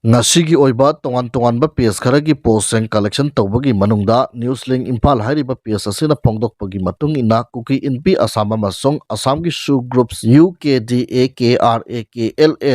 Ngasigi oiba tongan page kharagi post collection tawbagi manungda newslink impal hairiba page asina phongdokpagi matung ina kuki inpi asama masong asamgi su groups UKDAKRAKLA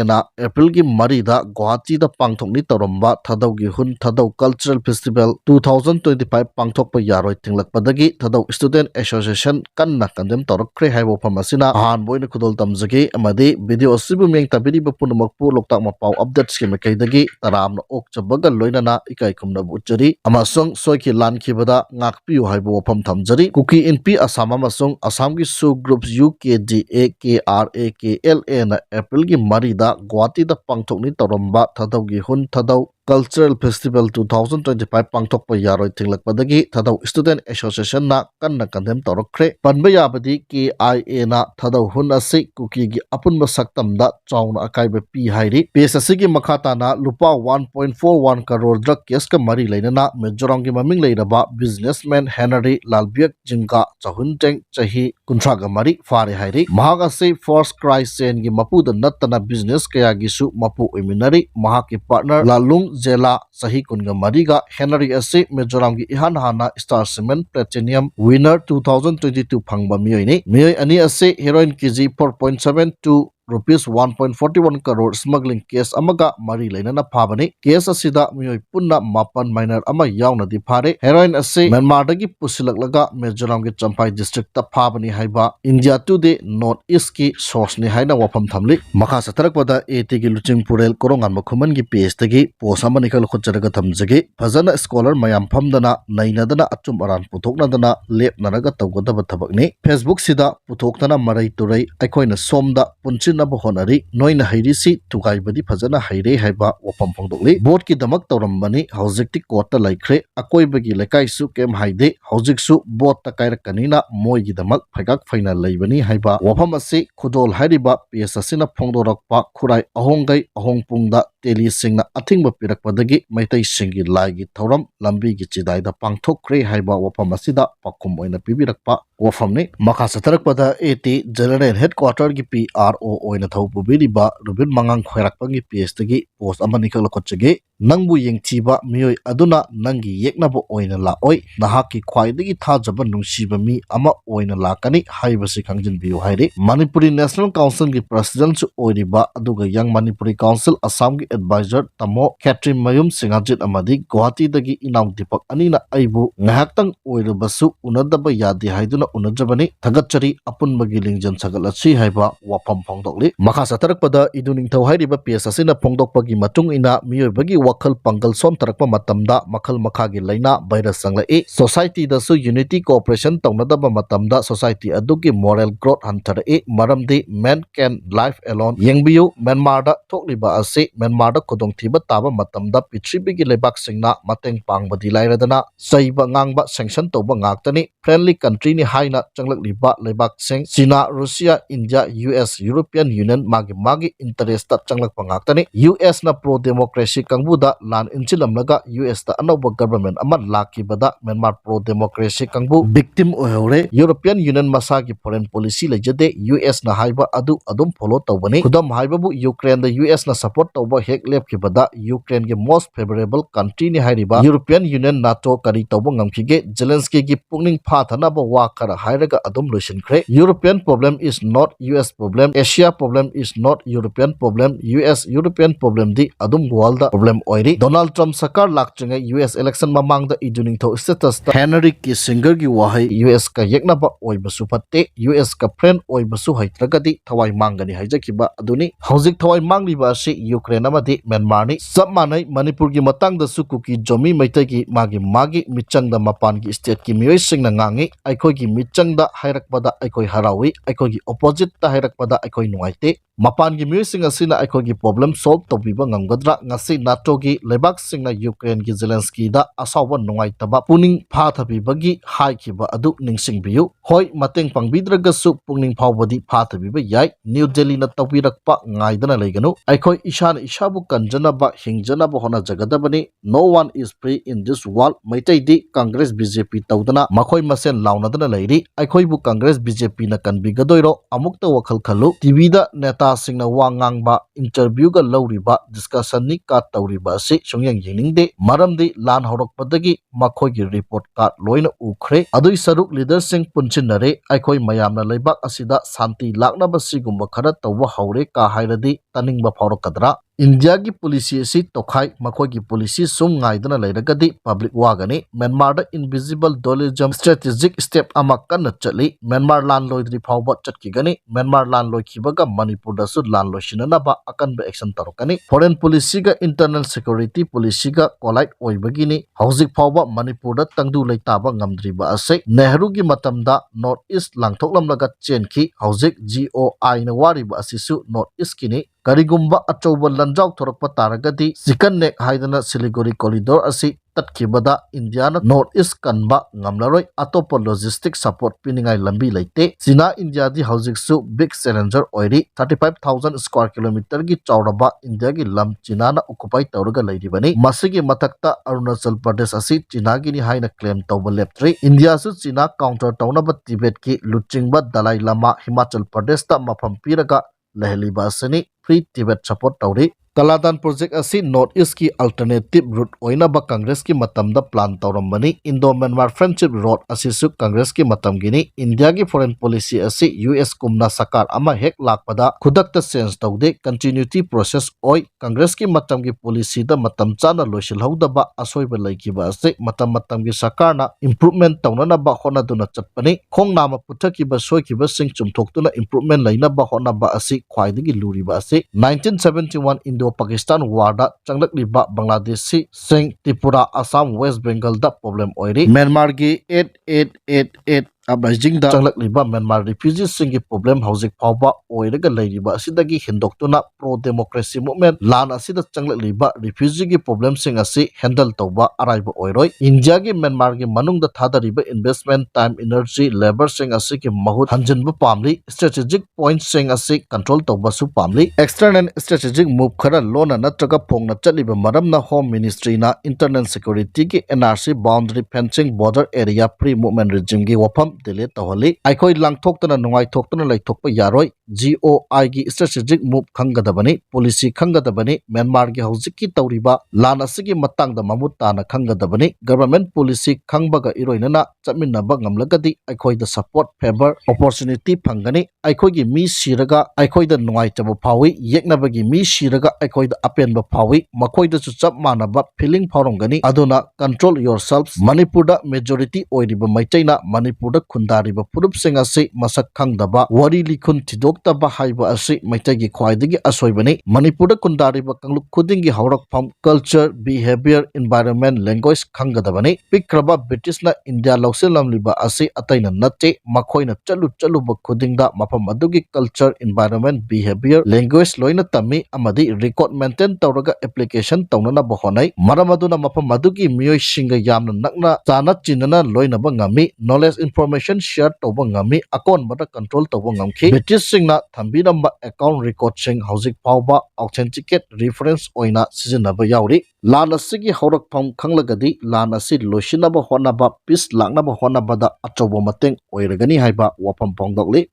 na April gi marida Guwahati da pangthokni toromba Thadou gi hun Thadou Cultural Festival 2025 pangthokpa yaroi tinglakpadagi Thadou Student Association kanna Condemn Tourakhre haibo phamasina ahan boina khudol tamjagi amadi video sibu meng tabiriba punamakpu loktak mapau updates ke mekaidagi taramna okchabaga Leinana ikai khumna butjari amasong soiki lankibada ngakpiu haibo wafam thamjari kuki inpi asama amasong asamgi su groups UKDAKRAKLA na April gi marida Guwahati da pangthokni toromba Thadou gi hun Thadou Cultural Festival 2025 pangthokpa yaroi tinglakpadagi Thadou Student Association na kanna Condemn Tourakhre panba yabadi KIA na Thadou hun ase kuki gi apunba saktamda chauna akaiba pi hairi pesa sigi makhata na lupa 1.41 crore drug case ka mari leinana Mizoram gi maming leiraba businessman Henry Lalbiakzinga chahunteng chahi kunthraga mari fare hairi mahaga se first cry sen gi mapuda nattana business kaya gi su mapu oiminari mahaki partner lalung Jela sahi kunga mariga Henry ase Mizoram gi ihan hana Star Cement Platinum winner 2022 phangba miyoi ani ase heroin kg 4.72 rupees 1.41 crore smuggling case amaga mari leinana phabani case asida miyoi punna mapan minor ama yauna di phare heroin ase Myanmar dagi pusilaklaga Mizoram gi Champhai district ta phabani haiba India Today North East ki source ni haina wafam thamli makha satarakpada AT gi luching purel korongan makhuman gi page tagi post ama nikal khutjaraga thamjage phajana scholar mayam phamdana nainadana achum aran puthoknadana lepnaraga tawgadaba thabakni Facebook sida puthokdana marai turai aikoina somda punchin honari noina hairisi tugaibadi phajana haire haiba wafam phongdokli board ki damak tawrambani haujikti kota laikhre akoibagi lekaisu kem haide haujiksu board ta kairakanina moigi damak phagak faina leibani haiba wafam ase khudol hairiba PSSina phongdorakpa khurai ahongai ahongpungda teli singna athingba pirakpadagi maitai singi laigi thoram lambi gi chidaida pangthokre haiba wafam asida pakhum oina pibirakpa wafamni makha satarakpada AT General Headquarter gi PRO oina thaupu biriba Rubin Mangang khairakpangi PSTagi post amani khalakotchage nangbu yengchiba miyoi aduna nangi yeknabo oina la oi nahaki khwaidagi thajaba nungsiba mi ama oina lakani haibasi khangjin biu haire Manipuri National Council gi president su oiriba aduga Young Manipuri Council Assam gi advisor tamo Catherine Mayum Singajit amadi Guwahati dagi inaung dipak anina aibu ngahaktang oirabasu unadaba yadi haiduna unajabani thagatchari apunbagi lingjan sagalachi haiba wafam phongdokli makha satarakpada iduning thau hairiba PSSina phongdokpagi matung ina miyoibagi wakhal pangal som tarakpa matamda makhal makhagi laina virus sanglai society da su unity cooperation taunadaba matamda society adugi moral growth hantare maramdi man can life alone yengbiu Myanmar da thokliba ase Myanmar da khudongthiba taba matamda pichibigi lebak singna mateng pangbadi lairadana saiba ngangba sanction toba ngaktani friendly country ni haina changlakliba lebak sing China Russia India US European Union magi interest ta changlakpa ngaktani US na pro democracy kangbuda lan inchilamlaga US ta anoba government ama lakibada Myanmar pro democracy kangbu victim ohere European Union masagi foreign policy lejade US na haiba adu adum follow tawbani khudam haibabu Ukraine da US na support tawba hek lepkibada Ukraine ge most favorable country ni hairiba European Union NATO kari tawba ngamkhige Zelensky gi pungning phathanaba wa kara hairaga adum loisinkhre European problem is not US problem Asia problem is not European problem US European problem di adum world da problem oiri Donald Trump sakar lakchinga US election mamang da iduning tho status ta Henry Kissinger gi wahai US ka yeknaba oibasu patte US ka friend oibasu haitragadi thawai mangani haijakiba aduni hojik thawai mangliba si Ukraine amadi Myanmar ni sabmanai Manipur gi matang da su kuki jomi maitai gi magi michang da mapan gi state ki miyoi singna ngangi aikoi gi michang da hairakpada aikoi harawi aikoi gi opposite ta hairakpada aikoi nuaite mapan gi miyoi sing asina aikoi gi problem solve tobiba ngamgadra ngasi NATO gi lebak singna Ukraine gi Zelensky da asawa nungaitaba puning phathabibagi haikiba adu ningsingbiu hoi mateng pangbidragasu puning phawbadi phathabiba yai New Delhi na tawirakpa ngaidana leiganu aikoi ishana ishabu kanjanaba hingjanaba hona jagadabani no one is free in this world maitai di Congress BJP tawdana makhoi masen launadana leiri aikoi bu Congress BJP na kanbigadoiro amukta wakhal khalu TV da neta machasingna wa ngangba interview ga lawriba discussion ni ka tawriba asi sungyang yingde maramdi lan horokpadagi makhoi gi report card loina ukhre adui saruk leader sing punchinare aikoi mayamna leibak asida santi lakna basigumba khara tawwa haure ka hairadi taningba phawrokadra India की policy asi tokhai makhoi की policy sum ngaidana leiragadi public wagani Myanmar da invisible dualism strategic step ama kanna chali Myanmar lan loidri phawba chatkigani Myanmar lan loikibaga Manipur da su lan loisinana ba akanba action tarokani foreign policy ga internal security policy ga collide oibagini hauzik phawba Manipur da tangdu leitaba ngamdriba ase Nehru gi matamda north east langthoklamlaga chenki hauzik GOI na wariba asisu north east kini Karigumba achouba lanjau thorakpa taragadi Chicken Neck haidana Siliguri corridor asi tatkibada India na north east kanba ngamlaroi atopa logistic support piningai lambi leite China India di haujiksu big challenger oiri 35,000 square kilometer gi chauraba India gi lam China na occupy tawraga leiribani masigi matakta Arunachal Pradesh asi China gi ni haina claim tawba leptri India su China counter tawnaba Tibet ki luchingba Dalai Lama Himachal Pradesh ta mafam piraga lehliba asani free Tibet support tawri Kaladan project asi North East ki alternative route oina ba Congress ki matamda plan tawrambani Indo-Myanmar friendship road asi su Congress ki matam gini India ki foreign policy asi US kumna sakar ama hek lakpada khudakta sense tawde continuity process oi Congress ki matam ki policy da matam chana loisilhauda ba asoiba laikiba ase matam ki sakar na improvement tawnana ba hona duna chatpani khongnama puthaki ba soikiba sing chumthoktuna improvement laina ba hona ba asi khwaidagi luriba ase 1971 Indo-Pakistan war da changlakliba Bangladeshi sing Tripura Assam West Bengal da problem oiri Myanmar gi 8888 Abajing da changlakliba Myanmar refugees singi problem hauzik phawba oiraga leiriba asidagi hindoktuna pro democracy movement lan asida changlakliba refugee gi problem sing asi handle tawba araiba oiroi India gi Myanmar gi manung da thadariba investment time energy labor sing asi ki mahut hanjinba pamli strategic points sing asi control tawba su pamli external strategic move khara lona natraga phongna chaliba maramna home ministry na internal security ki NRC boundary fencing border area free movement regime gi wafam delete tawhali aikoi langthoktana nungai thoktana laithokpa yaroi GOI gi strategic move khangadabani policy khangadabani Myanmar gi haujiki tawriba lan asigi matangda mamut tana khangadabani government policy khangbaga iroinana chaminaba ngamlagadi aikoi da support favor opportunity phangani aikoi gi mi siraga aikoi da nungai chaba phawi yeknabagi mi siraga aikoi da apenba phawi makoi da chu chap manaba feeling phawrongani aduna control yourselves Manipur da majority oiriba maitaina Manipur da khundariba purup sing asi masak khangdaba wari likhun thidoktaba haiba asi maitagi khwaidagi asoibani Manipur da khundariba kangluk khudingi haurakpham culture behavior environment language khanggadabani pikraba British na India lauselamliba asi ataina natte makhoina chaluba khudingda mafam adugi culture environment behavior language loina tami amadi record maintain tawraga application tawnana bahonai maramaduna mafam adugi miyoi singa yamna nakna chana chinana loina ba ngami knowledge information share tawba ngami akon bada control tawba ngamki British singna thambiramba account record sing hauzik phawba authenticate reference oina sizinaba yauri lan asigi haurakpham khanglagadi lan asi loisinaba honaba peace laknaba honabada achobo mateng oiragani haiba wafam phongdokli